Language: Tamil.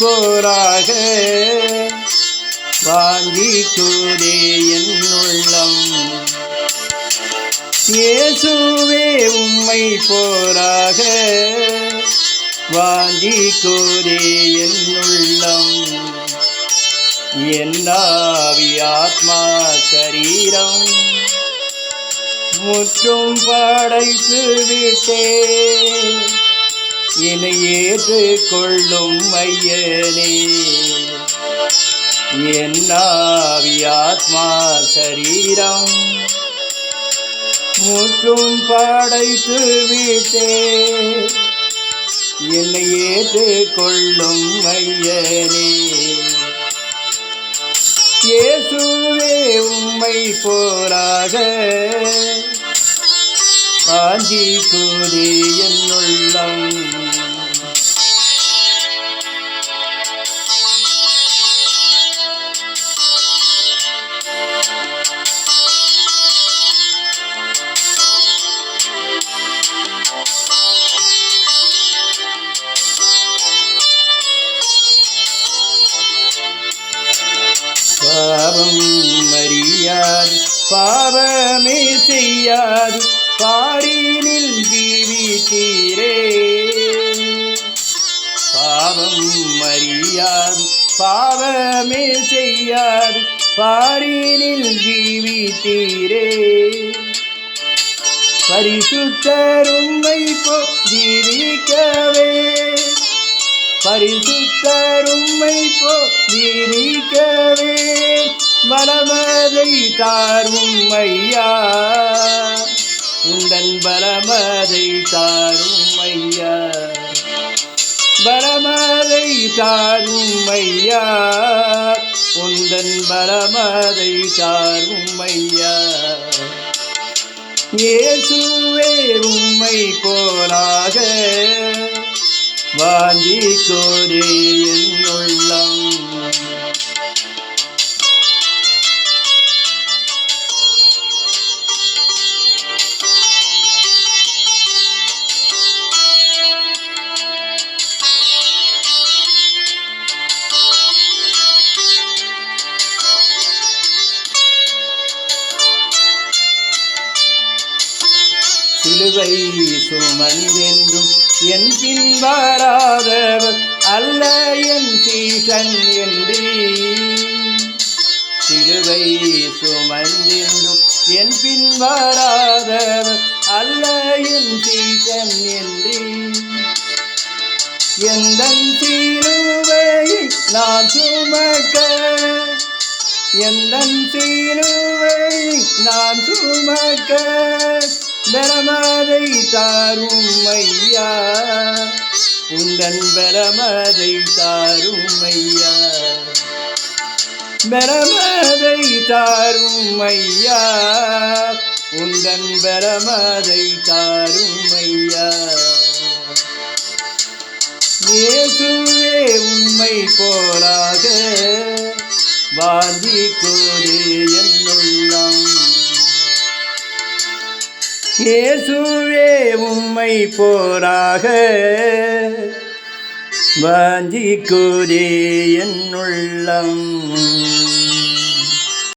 போராக வாஞ்சிக்குதே என் உள்ளம். இயேசுவே உம்மை போராக வாஞ்சிக்குதே என் உள்ளம். என் ஆவி ஆத்மா சரீரம் முற்றும் படைத்து விட்டேன். என்னை ஏற்றுக்கொள்ளும் ஐயனே. என் ஆவி ஆத்மா சரீரம் முற்றும் படைத்து விட்டேன். என்னை ஏற்றுக்கொள்ளும் ஐயனே. இயேசுவே உம்மை போராக வாஞ்சிக்குதே என் உள்ளம். பாவம் அறியாது பாவமே செய்யாது பாரினில் ஜீவித்தீரே. பாவம் அறியாது பாவமே செய்யாது பாரினில் ஜீவித்தீரே. பரிசுத்தர் உம்மை போல் ஜீவிக்கவே பரிசுத்தர் உம்மை போல் ஜீவிக்கவே பலமதை தாரும் ஐயா. உந்தன் பலமதை தாரும் ஐயா. பலமதை தாரும் ஐயா. உந்தன் பலமதை தாரும் ஐயா. இயேசுவே உம்மை போலாக வாஞ்சிக்குதே என் உள்ளம். சிலுவை சுமந்தென்றும் என் பின் வராதவர் அல்ல என் சீசன் என்று. சிலுவை சுமந்தென்றும் என் பின் வராதவர் அல்ல என் சீசன் என்று. எந்தன் சிலுவையை நான் சுமக்க எந்தன் சிலுவையை நான் சுமக்க பலமதை தாரும் ஐயா. உந்தன் பலமதை தாரும் ஐயா. பலமதை தாரும் ஐயா. உந்தன் பலமதை தாரும் ஐயா. இயேசுவே உம்மை போலாக வாஞ்சிக்குதே என் உள்ளம். இயேசுவே உம்மை போராக வாஞ்சிக்குதே என் உள்ளம்.